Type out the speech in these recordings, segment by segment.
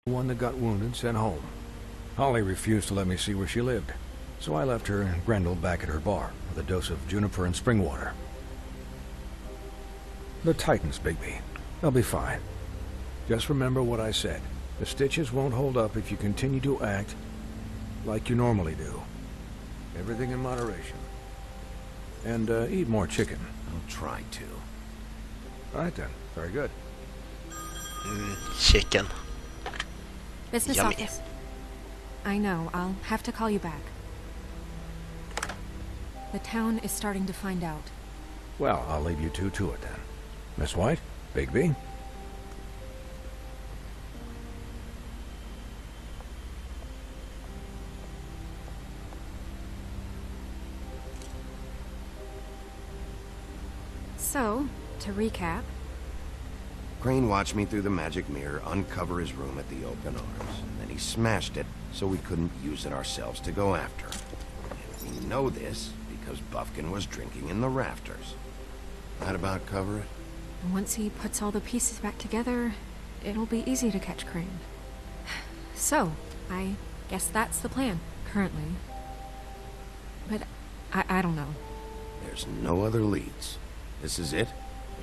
One that got wounded sent home. Holly refused to let me see where she lived, so I left her and Grendel back at her bar with a dose of juniper and spring water. The Titans, Bigby. They'll be fine. Just remember what I said. The stitches won't hold up if you continue to act like you normally do. Everything in moderation. And eat more chicken. I'll try to. All right then. Very good. Chicken. Business Yummy. office. I know, I'll have to call you back. The town is starting to find out. Well, I'll leave you two to it then. Miss White, Bigby. So, to recap, Crane watched me through the magic mirror uncover his room at the open arms, and then he smashed it so we couldn't use it ourselves to go after him. And we know this because Buffkin was drinking in the rafters. That about cover it? once he puts all the pieces back together, it'll be easy to catch Crane. So, I guess that's the plan, currently. But I don't know. There's no other leads. This is it.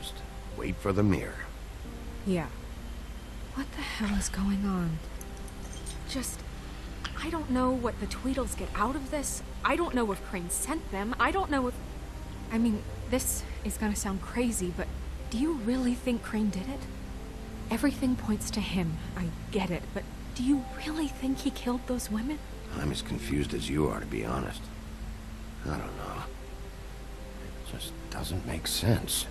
Just wait for the mirror. Yeah. What the hell is going on? I don't know what the Tweedles get out of this. I don't know if Crane sent them. I don't know if... I mean, this is gonna sound crazy, but do you really think Crane did it? Everything points to him. I get it, but do you really think he killed those women? I'm as confused as you are, to be honest. I don't know. It just doesn't make sense.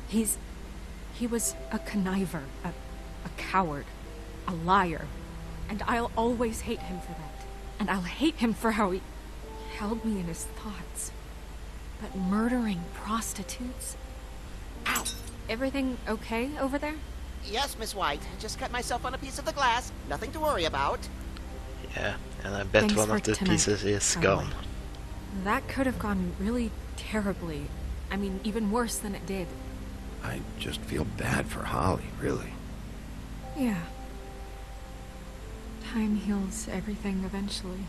He was a conniver, a coward, a liar. And I'll always hate him for that. And I'll hate him for how he held me in his thoughts. But murdering prostitutes? Ow! Everything okay over there? Yes, Miss White. Just cut myself on a piece of the glass. Nothing to worry about. Yeah, and I bet Thanks one for of the tonight, pieces is by the way. gone. That could have gone really terribly. I mean, even worse than it did. I just feel bad for Holly, really. Yeah. Time heals everything eventually.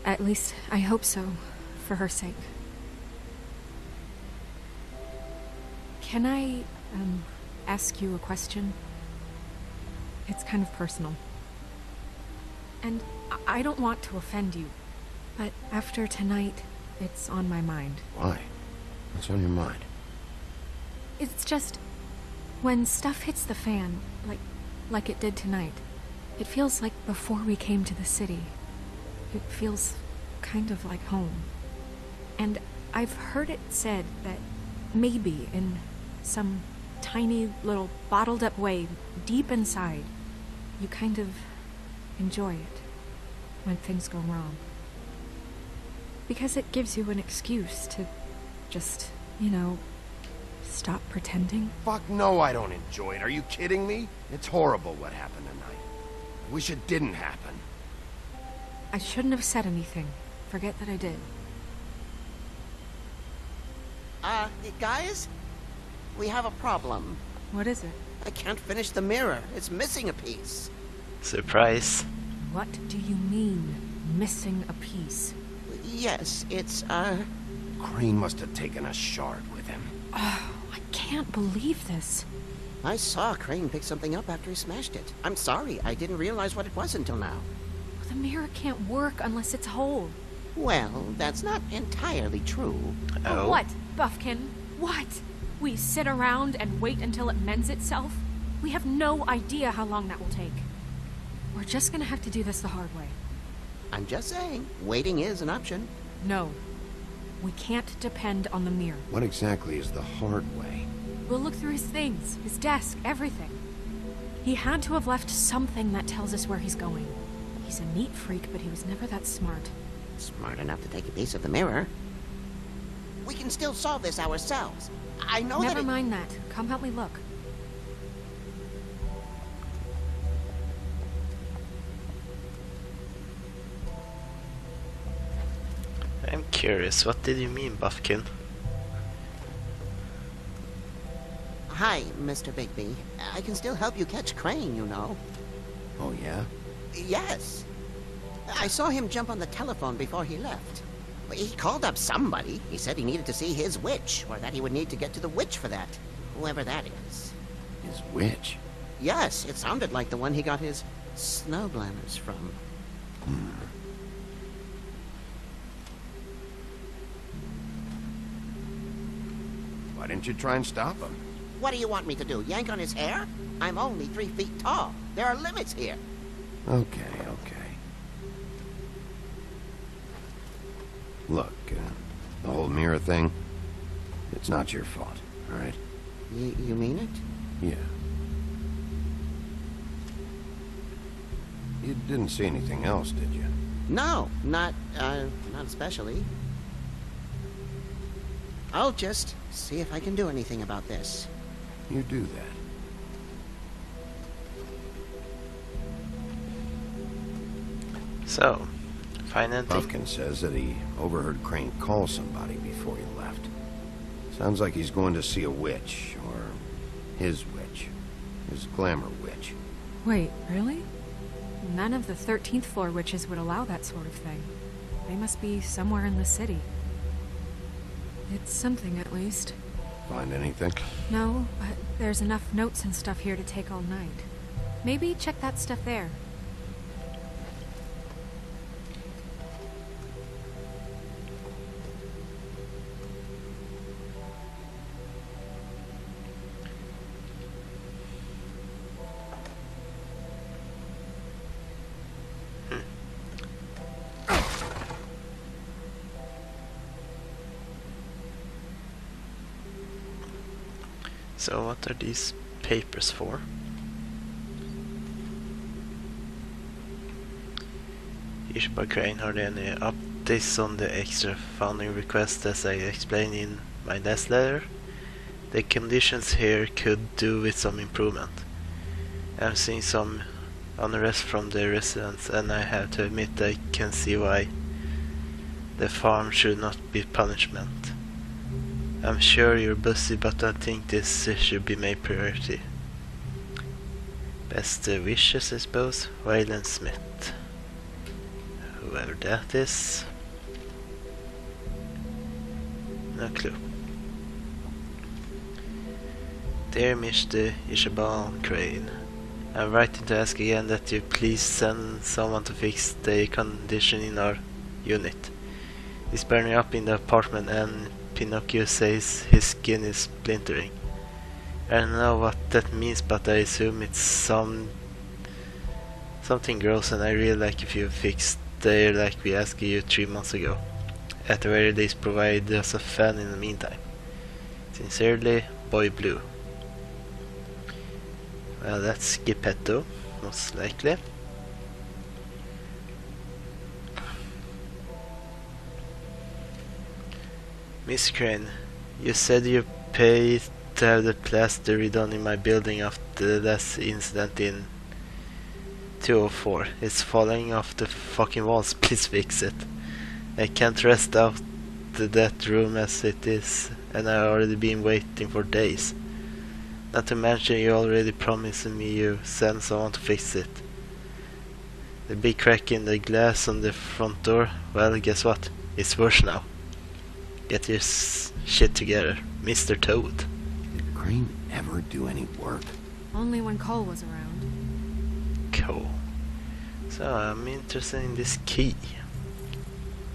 At least, I hope so, for her sake. Can I, ask you a question? It's kind of personal. And I don't want to offend you, but after tonight, it's on my mind. Why? What's on your mind? It's just, when stuff hits the fan, like it did tonight, it feels like before we came to the city. It feels kind of like home. And I've heard it said that maybe in some tiny little bottled up way deep inside, you kind of enjoy it when things go wrong. Because it gives you an excuse to just, stop pretending. Fuck no, I don't enjoy it. Are you kidding me? It's horrible what happened tonight. I wish it didn't happen. I shouldn't have said anything. Forget that I did. Guys? We have a problem. What is it? I can't finish the mirror. It's missing a piece. Surprise. What do you mean, missing a piece? Yes, it's, Crane must have taken a shard with him. Oh, I can't believe this. I saw Crane pick something up after he smashed it. I'm sorry, I didn't realize what it was until now. The mirror can't work unless it's whole. Well, that's not entirely true. Oh. What, Buffkin? What? We sit around and wait until it mends itself? We have no idea how long that will take. We're just gonna have to do this the hard way. I'm just saying, waiting is an option. No. We can't depend on the mirror. What exactly is the hard way? We'll look through his things, his desk, everything. He had to have left something that tells us where he's going. He's a neat freak, but he was never that smart. Smart enough to take a piece of the mirror. We can still solve this ourselves. I know Never that mind that. Come help me look. I'm curious, what did you mean, Buffkin? Hi, Mr. Bigby. I can still help you catch Crane, you know. Yeah? Yes. I saw him jump on the telephone before he left. He called up somebody. He said he needed to see his witch, or that he would need to get to the witch for that. Whoever that is. His witch? Yes, it sounded like the one he got his snow glamours from. Why didn't you try and stop him? What do you want me to do, yank on his hair? I'm only 3 feet tall. There are limits here. Okay. Look, the whole mirror thing, it's not your fault, all right? You mean it? Yeah. You didn't see anything else, did you? No, not especially. I'll just see if I can do anything about this. You do that. So, finally. Puffkin says that he overheard Crane call somebody before he left. Sounds like he's going to see a witch, or his witch. His glamour witch. Wait, really? None of the 13th floor witches would allow that sort of thing. They must be somewhere in the city. It's something, at least. Find anything? No, but there's enough notes and stuff here to take all night. Maybe check that stuff there. So what are these papers for? Ishbar Crane, are there any updates on the extra funding request as I explained in my last letter? The conditions here could do with some improvement. I'm seeing some unrest from the residents, and I have to admit I can see why the farm should not be punishment. I'm sure you're busy, but I think this should be my priority. Best wishes, I suppose. Waylon Smith. Whoever that is. No clue. Dear Mr. Ishabal Crane, I'm writing to ask again that you please send someone to fix the condition in our unit. It's burning up in the apartment, and Pinocchio says his skin is splintering. I don't know what that means, but I assume it's something gross, and I really like if you fix there like we asked you 3 months ago. At the very least, provide us a fan in the meantime. Sincerely, Boy Blue. Well, that's Geppetto, most likely. Miss Crane, you said you paid to have the plaster redone in my building after the last incident in 204. It's falling off the fucking walls, please fix it. I can't rest out that room as it is, and I've already been waiting for days. Not to mention you already promised me you send someone to fix it. The big crack in the glass on the front door, well, guess what? It's worse now. Get your shit together, Mr. Toad. Did Crane ever do any work? Only when Cole was around. Cool. So I'm interested in this key.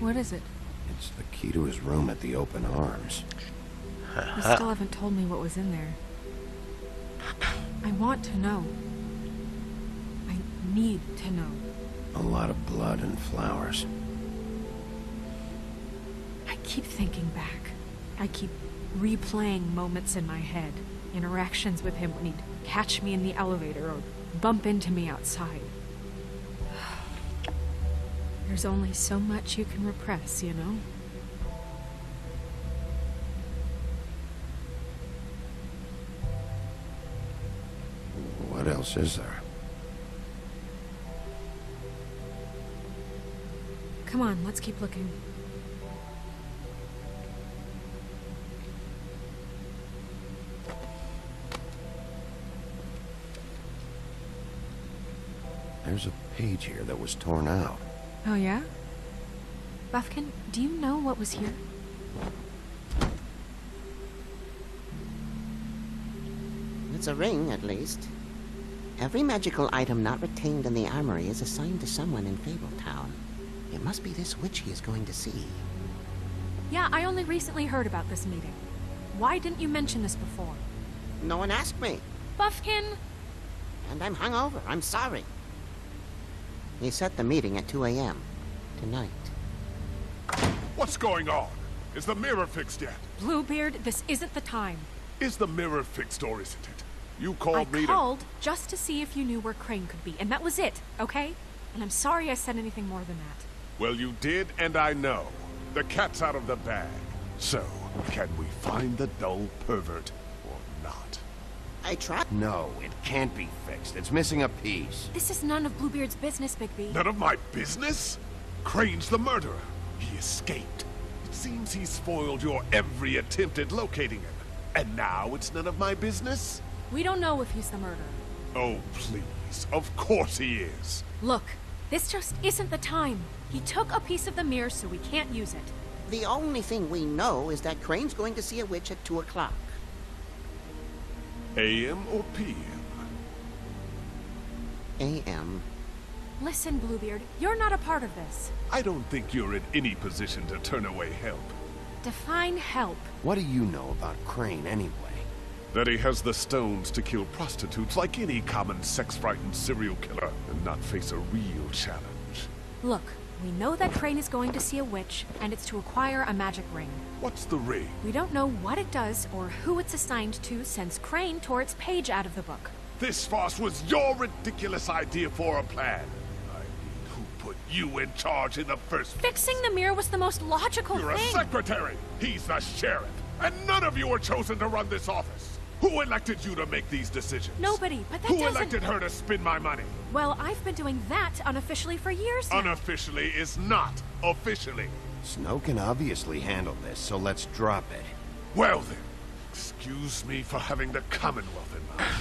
What is it? It's the key to his room at the Open Arms. You still haven't told me what was in there. I want to know. I need to know. A lot of blood and flowers. I keep thinking back. I keep replaying moments in my head. Interactions with him when he'd catch me in the elevator or bump into me outside. There's only so much you can repress, you know? What else is there? Come on, let's keep looking. There's a page here that was torn out. Oh, yeah? Buffkin, do you know what was here? It's a ring, at least. Every magical item not retained in the armory is assigned to someone in Fabletown. It must be this witch he is going to see. Yeah, I only recently heard about this meeting. Why didn't you mention this before? No one asked me, Buffkin! and I'm hungover. I'm sorry. He set the meeting at 2 a.m. tonight. What's going on? Is the mirror fixed yet? Bluebeard, this isn't the time. Is the mirror fixed or isn't it? You I called me to... called just to see if you knew where Crane could be, and that was it, okay? And I'm sorry I said anything more than that. Well, you did, and I know. The cat's out of the bag. So, can we find the dull pervert or not? I tried. No, it can't be fixed. It's missing a piece. This is none of Bluebeard's business, Bigby. None of my business? Crane's the murderer. He escaped. It seems he spoiled your every attempt at locating him. And now it's none of my business? We don't know if he's the murderer. Oh, please. Of course he is. Look, this just isn't the time. He took a piece of the mirror, so we can't use it. The only thing we know is that Crane's going to see a witch at 2 o'clock. AM or PM? A.M. Listen, Bluebeard, you're not a part of this. I don't think you're in any position to turn away help. Define help. What do you know about Crane anyway? That he has the stones to kill prostitutes like any common sex-frightened serial killer and not face a real challenge. Look, we know that Crane is going to see a witch, and it's to acquire a magic ring. What's the ring? We don't know what it does or who it's assigned to since Crane tore its page out of the book. This farce was your ridiculous idea for a plan. I mean, who put you in charge in the first place? Fixing the mirror was the most logical You're a thing. secretary. He's the sheriff. And none of you were chosen to run this office. Who elected you to make these decisions? Nobody, but that Who doesn't... elected her to spend my money? Well, I've been doing that unofficially for years now. Unofficially is not officially. Snow can obviously handle this, so let's drop it. Well then, excuse me for having the Commonwealth in mind.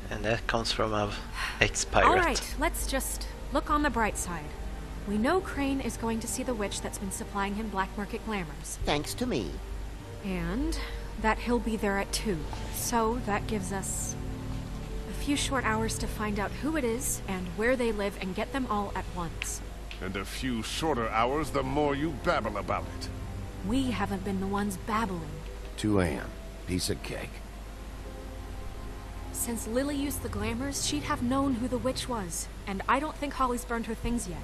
And that comes from a ex-pirate. All right, let's just look on the bright side. We know Crane is going to see the witch that's been supplying him black market glamours. Thanks to me. And that he'll be there at 2. So that gives us a few short hours to find out who it is and where they live and get them all at once. And a few shorter hours, the more you babble about it. We haven't been the ones babbling. 2 a.m. Piece of cake. Since Lily used the glamours, she'd have known who the witch was. And I don't think Holly's burned her things yet.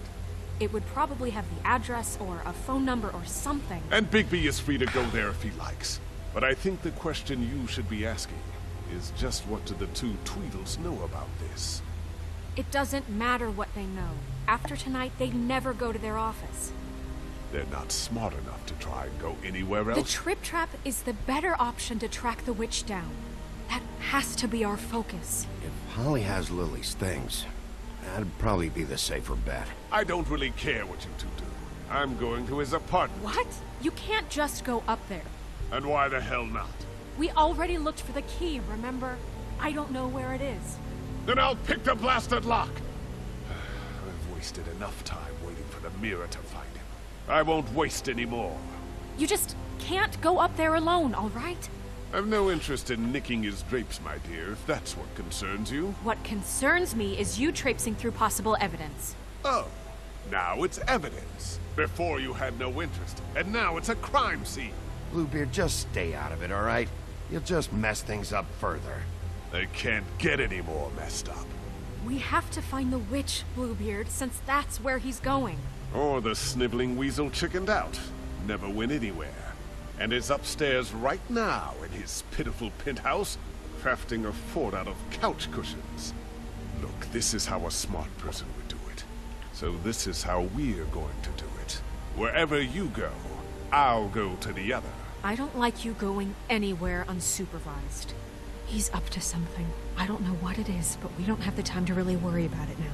It would probably have the address or a phone number or something. And Bigby is free to go there if he likes. But I think the question you should be asking is just what do the two Tweedles know about this? It doesn't matter what they know. After tonight, they'd never go to their office. They're not smart enough to try and go anywhere The else. Trip Trap is the better option to track the witch down. That has to be our focus. If Holly has Lily's things, that'd probably be the safer bet. I don't really care what you two do. I'm going to his apartment. What? You can't just go up there. And why the hell not? We already looked for the key, remember? I don't know where it is. Then I'll pick the blasted lock. I've wasted enough time waiting for the mirror to find him. I won't waste any more. You just can't go up there alone, all right? I've no interest in nicking his drapes, my dear, if that's what concerns you. What concerns me is you traipsing through possible evidence. Oh, now it's evidence. Before you had no interest, and now it's a crime scene. Bluebeard, just stay out of it, all right? You'll just mess things up further. They can't get any more messed up. We have to find the witch, Bluebeard, since that's where he's going. Or the sniveling weasel chickened out. Never went anywhere. And is upstairs right now in his pitiful penthouse, crafting a fort out of couch cushions. Look, this is how a smart person would do it. So this is how we're going to do it. Wherever you go, I'll go to the other. I don't like you going anywhere unsupervised. He's up to something. I don't know what it is, but we don't have the time to really worry about it now.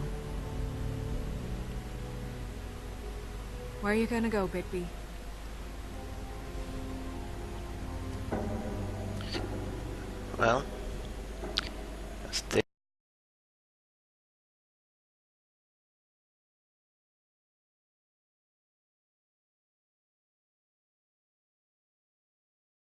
Where are you gonna go, Bigby? Well,